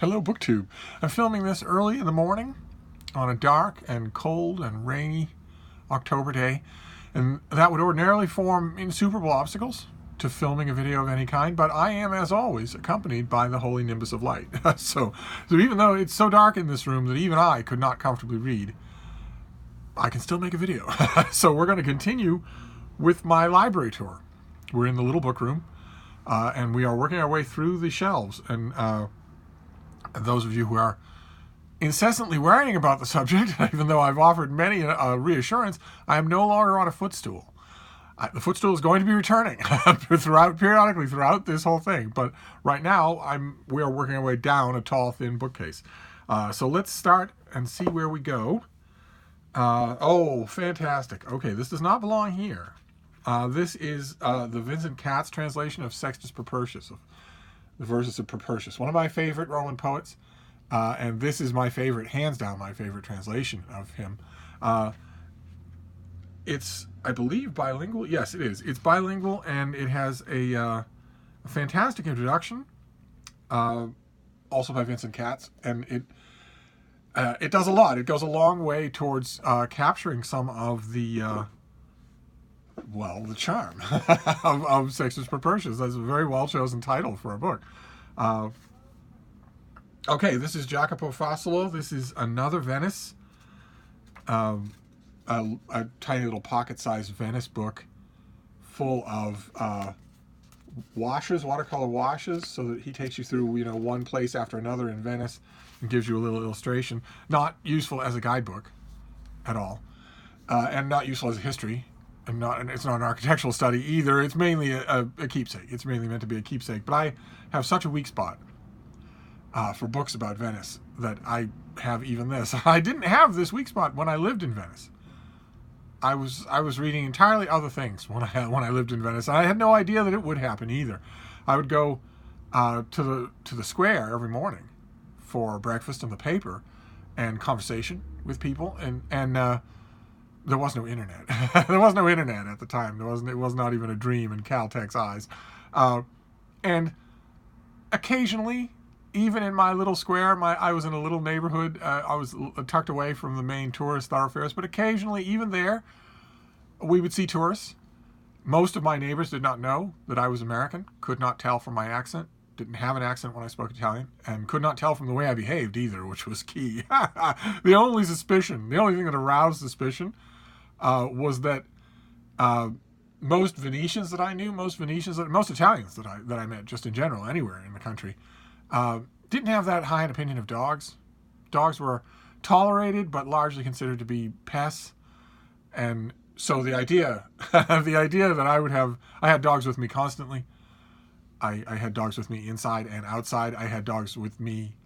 Hello, BookTube. I'm filming this early in the morning on a dark and cold and rainy October day, and that would ordinarily form insuperable obstacles to filming a video of any kind, but I am, as always, accompanied by the holy nimbus of light. So even though it's so dark in this room that even I could not comfortably read, I can still make a video. So we're going to continue with my library tour. We're in the little book room, and we are working our way through the shelves, and those of you who are incessantly worrying about the subject, even though I've offered many reassurance, I am no longer on a footstool. The footstool is going to be returning periodically throughout this whole thing, but right now we are working our way down a tall, thin bookcase. So let's start and see where we go. Oh, fantastic. Okay, this does not belong here. This is the Vincent Katz translation of Sextus Propertius, of the verses of Propertius, one of my favorite Roman poets, and this is my favorite, hands down, my favorite translation of him. It's, I believe, bilingual. Yes, it is. It's bilingual, and it has a fantastic introduction, also by Vincent Katz, and it does a lot. It goes a long way towards capturing some of the the charm of Sextus Propertius. That's a very well-chosen title for a book. Okay, this is Jacopo Fassolo. This is another Venice, a tiny little pocket-sized Venice book full of watercolor washes, so that he takes you through, one place after another in Venice and gives you a little illustration. Not useful as a guidebook at all, and not useful as a history. And it's not an architectural study either. It's mainly a keepsake. It's mainly meant to be a keepsake. But I have such a weak spot for books about Venice that I have even this. I didn't have this weak spot when I lived in Venice. I was reading entirely other things when I lived in Venice. And I had no idea that it would happen either. I would go to the square every morning for breakfast and the paper and conversation with people, and there was no internet. There was no internet at the time. It was not even a dream in Caltech's eyes. And occasionally, even in my little square, I was in a little neighborhood. I was tucked away from the main tourist thoroughfares, but occasionally, even there, we would see tourists. Most of my neighbors did not know that I was American, could not tell from my accent, didn't have an accent when I spoke Italian, and could not tell from the way I behaved either, which was key. The only thing that aroused suspicion was that most Venetians that I knew, most Italians that I met, just in general, anywhere in the country, didn't have that high an opinion of dogs. Dogs were tolerated, but largely considered to be pests. And so the idea that I had dogs with me constantly. I had dogs with me inside and outside. I had dogs with me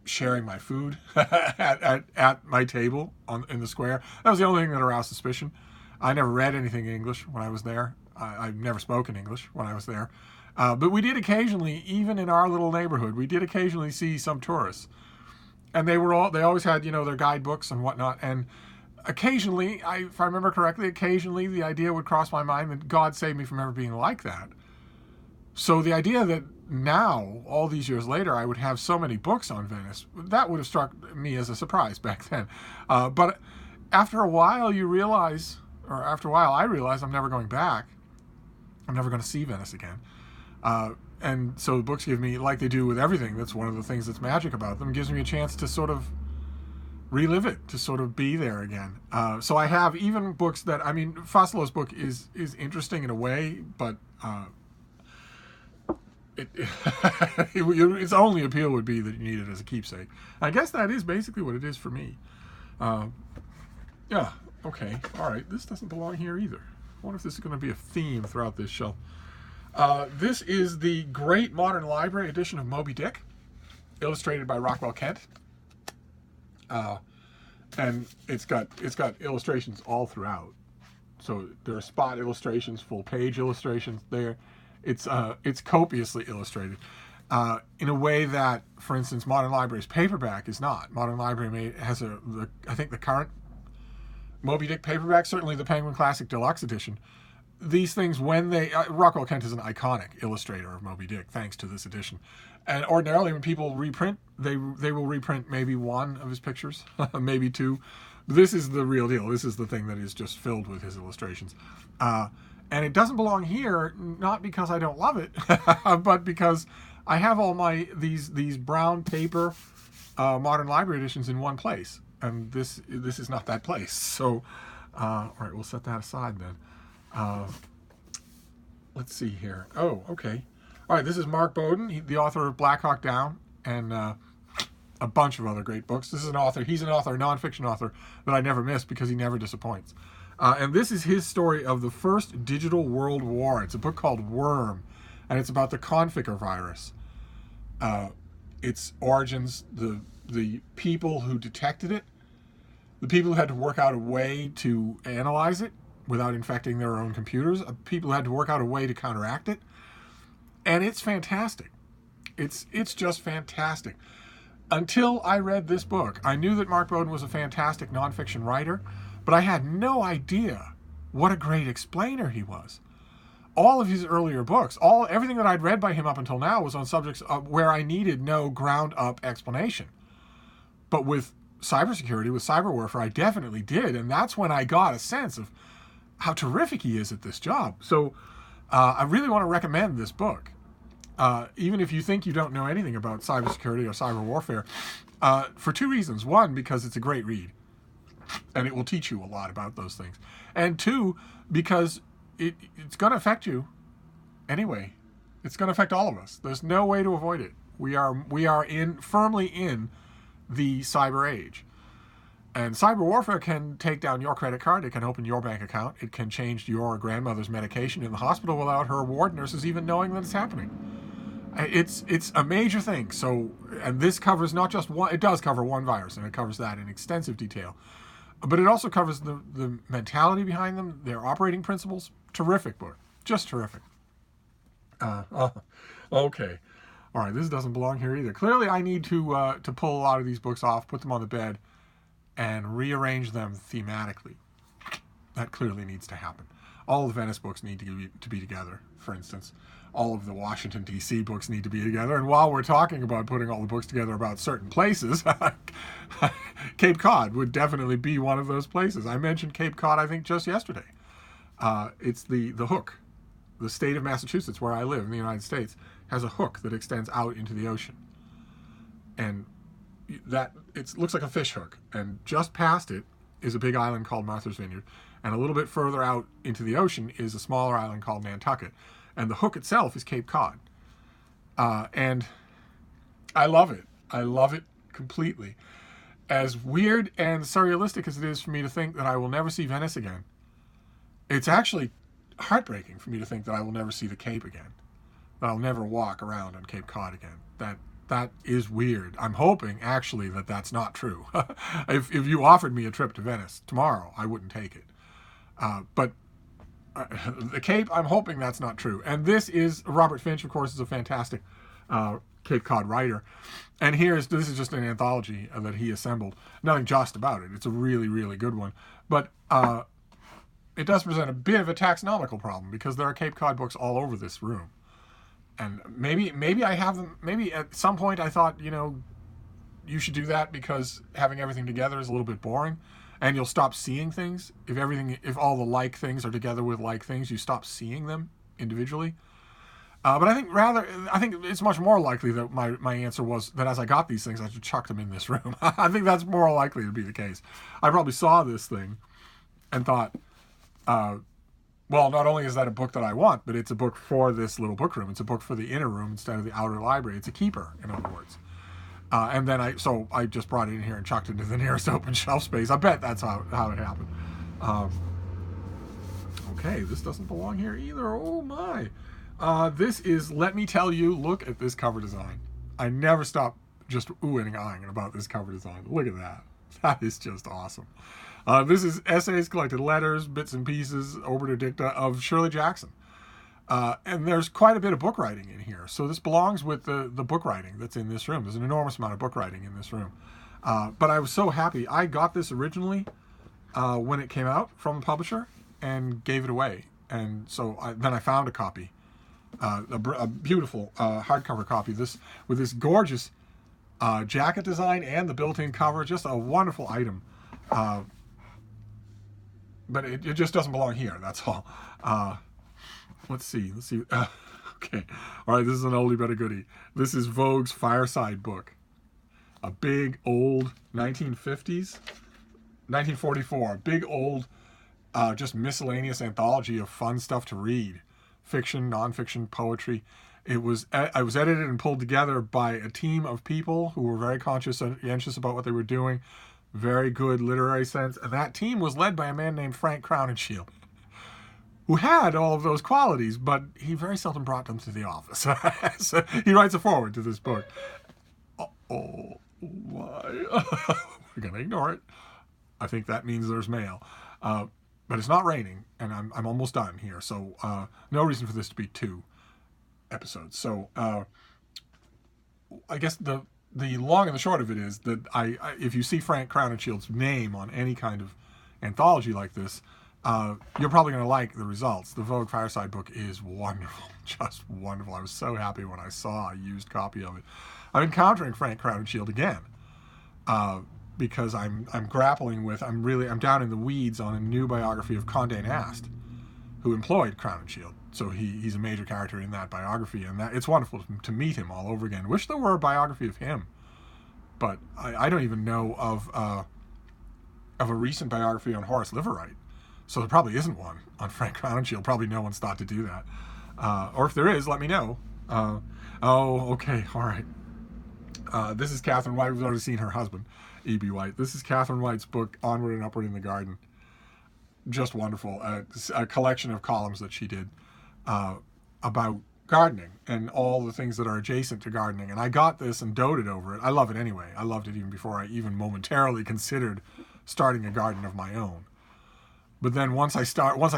sharing my food at my table in the square. That was the only thing that aroused suspicion. I never read anything in English when I was there. I never spoke in English when I was there. But we did occasionally, even in our little neighborhood, we did occasionally see some tourists. And they always had, their guidebooks and whatnot. And occasionally, if I remember correctly, the idea would cross my mind that God save me from ever being like that. So the idea that now, all these years later, I would have so many books on Venice, that would have struck me as a surprise back then. But after a while, I realized I'm never going back. I'm never going to see Venice again. And so the books give me, like they do with everything, that's one of the things that's magic about them, gives me a chance to sort of relive it, to sort of be there again. So I have even books that, Fassolo's book is interesting in a way, but its only appeal would be that you need it as a keepsake. I guess that is basically what it is for me. Yeah, okay, all right. This doesn't belong here either. I wonder if this is going to be a theme throughout this shelf. This is the Great Modern Library edition of Moby Dick, illustrated by Rockwell Kent. And it's got illustrations all throughout. So there are spot illustrations, full page illustrations there. It's copiously illustrated in a way that, for instance, Modern Library's paperback is not. Modern Library has I think the current Moby Dick paperback, certainly the Penguin Classic Deluxe Edition, these things, when they... Rockwell Kent is an iconic illustrator of Moby Dick, thanks to this edition. And ordinarily, when people reprint, they will reprint maybe one of his pictures, maybe two. This is the real deal. This is the thing that is just filled with his illustrations. And it doesn't belong here, not because I don't love it, but because I have all these brown paper modern library editions in one place. And this is not that place. So, all right, we'll set that aside then. Let's see here. Oh, okay. All right, this is Mark Bowden, the author of Black Hawk Down and a bunch of other great books. This is an author. He's an author, a nonfiction author, that I never miss because he never disappoints. And this is his story of the first digital world war. It's a book called Worm, and it's about the Conficker virus. Its origins, the people who detected it, the people who had to work out a way to analyze it without infecting their own computers, people who had to work out a way to counteract it. And it's fantastic. It's just fantastic. Until I read this book, I knew that Mark Bowden was a fantastic nonfiction writer, but I had no idea what a great explainer he was. All of his earlier books, everything that I'd read by him up until now was on subjects where I needed no ground-up explanation. But with cybersecurity, with cyber warfare, I definitely did, and that's when I got a sense of how terrific he is at this job. So I really want to recommend this book. Even if you think you don't know anything about cybersecurity or cyber warfare, for two reasons. One, because it's a great read, and it will teach you a lot about those things. And two, because it's going to affect you anyway. It's going to affect all of us. There's no way to avoid it. We are firmly in the cyber age. And cyber warfare can take down your credit card. It can open your bank account. It can change your grandmother's medication in the hospital without her ward nurses even knowing that it's happening. It's a major thing. So, and this covers not just one. It does cover one virus, and it covers that in extensive detail. But it also covers the mentality behind them, their operating principles. Terrific book. Just terrific. Okay. All right, this doesn't belong here either. Clearly, I need to pull a lot of these books off, put them on the bed, and rearrange them thematically. That clearly needs to happen. All the Venice books need to be together, for instance. All of the Washington, D.C. books need to be together. And while we're talking about putting all the books together about certain places, Cape Cod would definitely be one of those places. I mentioned Cape Cod, I think, just yesterday. It's the hook. The state of Massachusetts, where I live in the United States, has a hook that extends out into the ocean. And it looks like a fish hook. And just past it is a big island called Martha's Vineyard. And a little bit further out into the ocean is a smaller island called Nantucket. And the hook itself is Cape Cod. And I love it. I love it completely. As weird and surrealistic as it is for me to think that I will never see Venice again, it's actually heartbreaking for me to think that I will never see the Cape again. That I'll never walk around on Cape Cod again. That is weird. I'm hoping, actually, that that's not true. If you offered me a trip to Venice tomorrow, I wouldn't take it. But the Cape, I'm hoping that's not true. And this is, Robert Finch, of course, is a fantastic Cape Cod writer. And this is just an anthology that he assembled. Nothing just about it. It's a really, really good one. But it does present a bit of a taxonomical problem because there are Cape Cod books all over this room. And maybe I have them, maybe at some point I thought, you should do that because having everything together is a little bit boring. And you'll stop seeing things. If all the like things are together with like things, you stop seeing them individually. But I think it's much more likely that my answer was that as I got these things, I should chuck them in this room. I think that's more likely to be the case. I probably saw this thing and thought, well, not only is that a book that I want, but it's a book for this little book room. It's a book for the inner room instead of the outer library. It's a keeper, in other words. And then I just brought it in here and chucked it into the nearest open shelf space. I bet that's how it happened. Okay, this doesn't belong here either. Oh my. This is, let me tell you, look at this cover design. I never stop just oohing and ahhing about this cover design. Look at that. That is just awesome. This is essays, collected letters, bits and pieces, obiter dicta of Shirley Jackson. And there's quite a bit of book writing in here. So this belongs with the book writing that's in this room. There's an enormous amount of book writing in this room. But I was so happy. I got this originally when it came out from the publisher and gave it away. and so then I found a copy, a beautiful hardcover copy. With this gorgeous jacket design and the built-in cover, just a wonderful item. But it just doesn't belong here. That's all. Let's see. Okay. All right. This is an oldie but a goodie. This is Vogue's Fireside book. A big old 1950s, 1944. Big old, just miscellaneous anthology of fun stuff to read. Fiction, nonfiction, poetry. I was edited and pulled together by a team of people who were very conscientious about what they were doing. Very good literary sense. And that team was led by a man named Frank Crowninshield, who had all of those qualities, but he very seldom brought them to the office. So he writes a foreword to this book. Oh, why? We're going to ignore it. I think that means there's mail. But it's not raining, and I'm almost done here. So no reason for this to be 2 episodes. So I guess the long and the short of it is that if you see Frank Crownshield's name on any kind of anthology like this, you're probably going to like the results. The Vogue Fireside book is wonderful, just wonderful. I was so happy when I saw a used copy of it. I'm encountering Frank Crowninshield again because I'm grappling with, I'm down in the weeds on a new biography of Condé Nast, who employed Crowninshield. So he's a major character in that biography, and it's wonderful to meet him all over again. Wish there were a biography of him, but I don't even know of a recent biography on Horace Liverite. So there probably isn't one on Frank Crowninshield. Probably no one's thought to do that. Or if there is, let me know. Okay, all right. This is Catherine White. We've already seen her husband, E.B. White. This is Catherine White's book, Onward and Upward in the Garden. Just wonderful. A collection of columns that she did about gardening and all the things that are adjacent to gardening. And I got this and doted over it. I love it anyway. I loved it even before I even momentarily considered starting a garden of my own. But then once I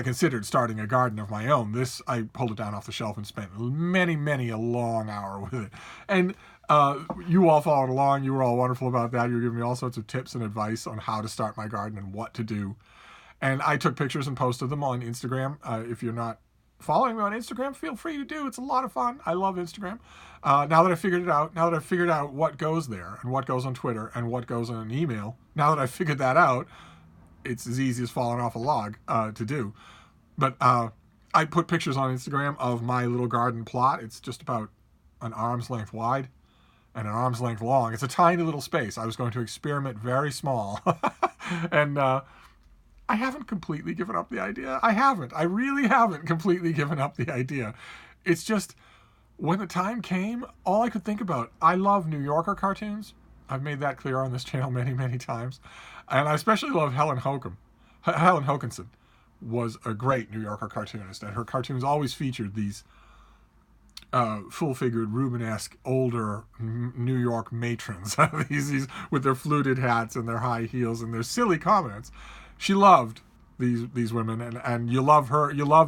considered starting a garden of my own, I pulled it down off the shelf and spent many a long hour with it. And you all followed along. You were all wonderful about that. You were giving me all sorts of tips and advice on how to start my garden and what to do. And I took pictures and posted them on Instagram. If you're not following me on Instagram, feel free to do. It's a lot of fun. I love Instagram. Now that I've figured out what goes there and what goes on Twitter and what goes on an email, now that I've figured that out, it's as easy as falling off a log to do. But I put pictures on Instagram of my little garden plot. It's just about an arm's length wide and an arm's length long. It's a tiny little space. I was going to experiment very small. And I haven't completely given up the idea. I really haven't completely given up the idea. It's just, when the time came, all I could think about, I love New Yorker cartoons. I've made that clear on this channel many times. And I especially love Helen Hokum. Helen Hokinson was a great New Yorker cartoonist, and her cartoons always featured these full-figured, Rubenesque, older New York matrons, these with their fluted hats and their high heels and their silly comments. She loved these women, and you love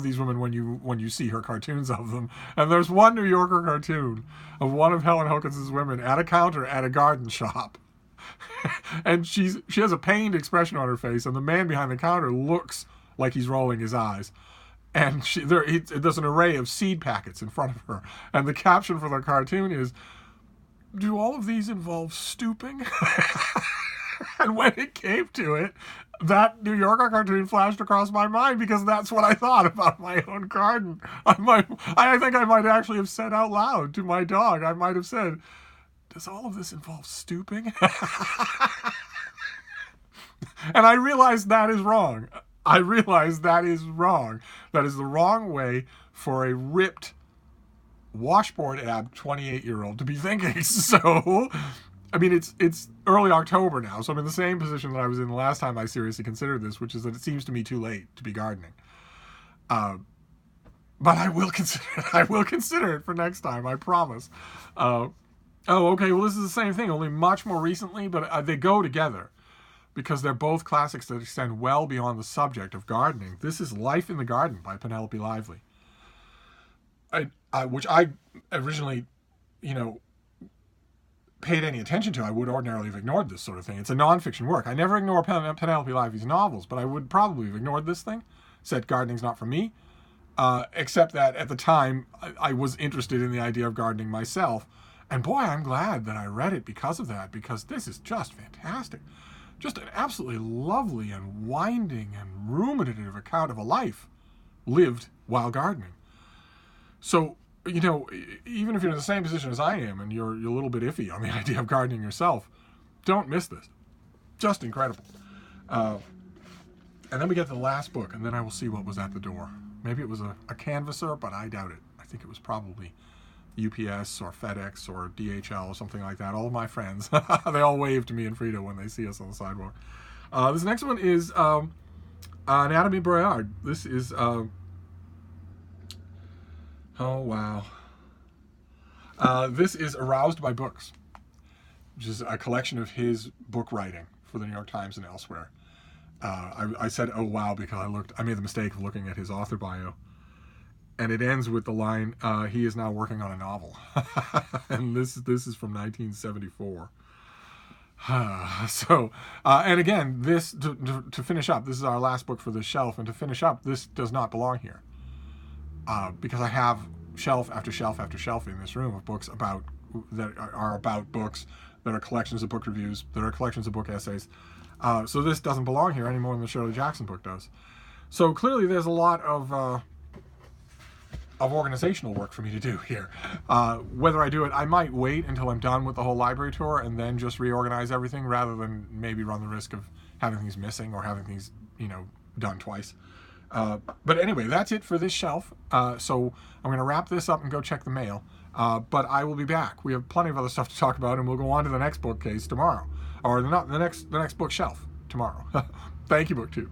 these women when you see her cartoons of them. And there's one New Yorker cartoon of one of Helen Hokinson's women at a counter at a garden shop. And she has a pained expression on her face, and the man behind the counter looks like he's rolling his eyes. And there's an array of seed packets in front of her. And the caption for the cartoon is, "Do all of these involve stooping?" And when it came to it, that New Yorker cartoon flashed across my mind, because that's what I thought about my own garden. I think I might actually have said out loud to my dog, I might have said, "Does all of this involve stooping?" And I realized that is wrong. That is the wrong way for a ripped, washboard-ab 28-year-old to be thinking. So, I mean, it's early October now, so I'm in the same position that I was in the last time I seriously considered this, which is that it seems to me too late to be gardening. But I will consider it for next time, I promise. Okay, well, this is the same thing, only much more recently, but they go together, because they're both classics that extend well beyond the subject of gardening. This is Life in the Garden by Penelope Lively, which I originally, paid any attention to. I would ordinarily have ignored this sort of thing. It's a nonfiction work. I never ignore Penelope Lively's novels, but I would probably have ignored this thing, said gardening's not for me, Except that at the time, I was interested in the idea of gardening myself. And boy, I'm glad that I read it because of that, because this is just fantastic. Just an absolutely lovely and winding and ruminative account of a life lived while gardening. So, you know, even if you're in the same position as I am and you're a little bit iffy on the idea of gardening yourself, don't miss this. Just incredible. And then we get to the last book, and then I will see what was at the door. Maybe it was a canvasser, but I doubt it. I think it was probably UPS or FedEx or DHL or something like that. All of my friends, they all wave to me and Frida when they see us on the sidewalk. This next one is Anatomy Braud. This is, oh wow. This is Aroused by Books, which is a collection of his book writing for the New York Times and elsewhere. I said, oh wow, because I made the mistake of looking at his author bio. And it ends with the line, he is now working on a novel. And this is from 1974. So, and again, this, to finish up, this is our last book for this shelf. And to finish up, this does not belong here. Because I have shelf after shelf after shelf in this room of books that are about books, that are collections of book reviews, that are collections of book essays. So this doesn't belong here any more than the Shirley Jackson book does. So clearly there's a lot of organizational work for me to do here. Whether I do it, I might wait until I'm done with the whole library tour and then just reorganize everything rather than maybe run the risk of having things missing or having things, you know, done twice. But anyway, that's it for this shelf. So I'm going to wrap this up and go check the mail. But I will be back. We have plenty of other stuff to talk about, and we'll go on to the next bookcase tomorrow. Or the next bookshelf tomorrow. Thank you, BookTube.